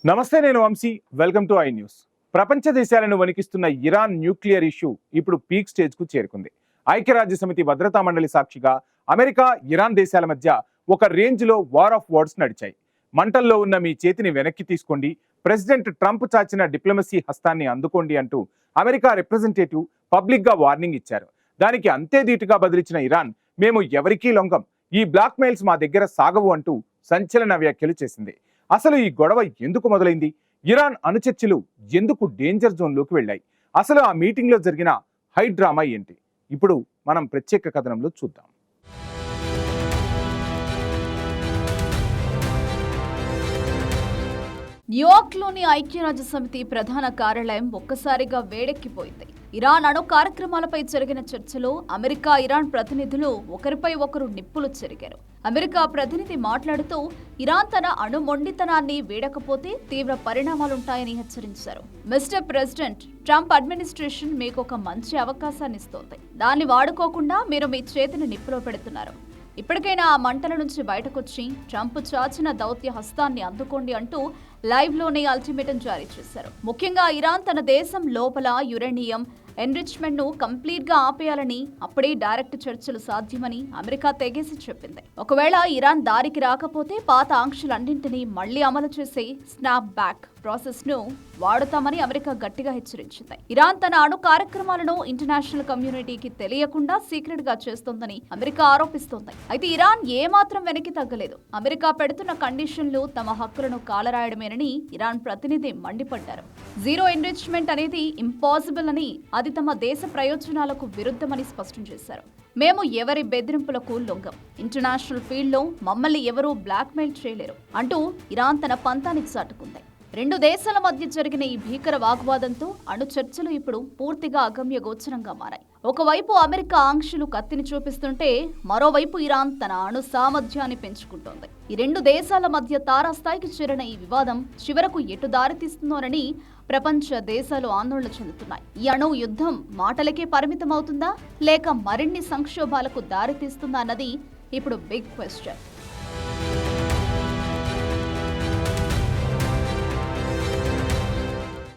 నమస్తే, నేను Vamshi. Welcome to I news. ప్రపంచ దేశాలను వణికిస్తున్న ఇరాన్ న్యూక్లియర్ ఇష్యూ ఇప్పుడు పీక్ స్టేజ్ కు చేరుకుంది. ఐక్యరాజ్య సమితి భద్రతా మండలి సాక్షిగా అమెరికా, ఇరాన్ దేశాల మధ్య ఒక రేంజ్ లో వార్ ఆఫ్ వర్డ్స్ నడిచాయి. మంటల్లో ఉన్న మీ చేతిని వెనక్కి తీసుకోండి, ప్రెసిడెంట్ ట్రంప్ చాచిన డిప్లొమసీ హస్తాన్ని అందుకోండి అంటూ అమెరికా రిప్రజెంటేటివ్ పబ్లిక్ గా వార్నింగ్ ఇచ్చారు. దానికి అంతే ధీటుగా బదిలిచ్చిన ఇరాన్, మేము ఎవరికీ లొంగం, ఈ బ్లాక్ మెయిల్స్ మా దగ్గర సాగవు అంటూ సంచలన వ్యాఖ్యలు చేసింది. అసలు ఈ గొడవ ఎందుకు మొదలైంది? ఇరాన్ అణుచర్చలు ఎందుకు డేంజర్ జోన్లోకి వెళ్ళాయి? అసలు ఆ మీటింగ్ లో జరిగిన హై డ్రామా ఏంటి? ఇప్పుడు మనం ప్రత్యేక కథనంలో చూద్దాం. న్యూయార్క్లోని ఐక్యరాజ్య సమితి ప్రధాన కార్యాలయం ఒక్కసారిగా వేడెక్కిపోయింది. ఇరాన్ అణు కార్యక్రమాలపై జరిగిన చర్చలో అమెరికా, ఇరాన్ ప్రతినిధులు ఒకరిపై ఒకరు నిప్పులు చెరిగారు. అమెరికా ప్రతినిధి మాట్లాడుతూ ఇరాన్ తన అణు మొండితనాన్ని వీడకపోతే తీవ్ర పరిణామాలుంటాయని హెచ్చరించారు. మిస్టర్ ప్రెసిడెంట్, ట్రంప్ అడ్మినిస్ట్రేషన్ మీకు ఒక మంచి అవకాశాన్ని ఇస్తోంది. దాన్ని వాడుకోకుండా మీరు మీ చేతిని నిప్పులో పెడుతున్నారు. ఇప్పటికైనా ఆ మంటల నుంచి బయటకొచ్చి ట్రంప్ చాచిన దౌత్య హస్తాన్ని అందుకోండి అంటూ లైవ్ లోనే అల్టిమేటం జారీ చేశారు. ముఖ్యంగా ఇరాన్ తన దేశం లోపల యురేనియం ఎన్రిచ్మెంట్ ను కంప్లీట్ గా ఆపేయాలని, అప్పుడే డైరెక్ట్ చర్చలు సాధ్యమని అమెరికా తెగేసి చెప్పింది. ఒకవేళ ఇరాన్ దారికి రాకపోతే పాత ఆంక్షలన్నింటినీ మళ్లీ అమలు చేసే స్నాప్ బ్యాక్ ప్రాసెస్ ను వాడుతామని అమెరికా గట్టిగా హెచ్చరించింది. ఇరాన్ తన అణు కార్యక్రమాలను ఇంటర్నేషనల్ కమ్యూనిటీకి తెలియకుండా సీక్రెట్ గా చేస్తోందని అమెరికా ఆరోపిస్తోంది. అయితే ఇరాన్ ఏమాత్రం వెనక్కి తగ్గలేదు. అమెరికా పెడుతున్న కండిషన్లు తమ హక్కులను కాలరాయడమేనని ఇరాన్ ప్రతినిధి మండిపడ్డారు. జీరో ఎన్రిచ్మెంట్ అనేది ఇంపాసిబుల్ అని, అది తమ దేశ ప్రయోజనాలకు విరుద్ధమని స్పష్టం చేశారు. మేము ఎవరి బెదిరింపులకు లొంగం, ఇంటర్నేషనల్ ఫీల్డ్ లో మమ్మల్ని ఎవరూ బ్లాక్మెయిల్ చేయలేరు అంటూ ఇరాన్ తన పంతాన్ని చాటుకుంది. రెండు దేశాల మధ్య జరిగిన ఈ భీకర వాగ్వాదంతో అణు చర్చలు ఇప్పుడు పూర్తిగా అగమ్య గోచరంగా మారాయి. ఒకవైపు అమెరికా ఆంక్షలు కత్తిని చూపిస్తుంటే, మరోవైపు ఇరాన్ తన అణు సామర్థ్యాన్ని పెంచుకుంటోంది. ఈ రెండు దేశాల మధ్య తారాస్థాయికి చేరిన ఈ వివాదం చివరకు ఎటు దారితీస్తుందోనని ప్రపంచ దేశాలు ఆందోళన చెందుతున్నాయి. ఈ అణు యుద్ధం మాటలకే పరిమితమవుతుందా, లేక మరిన్ని సంక్షోభాలకు దారితీస్తుందా అన్నది ఇప్పుడు బిగ్ క్వశ్చన్.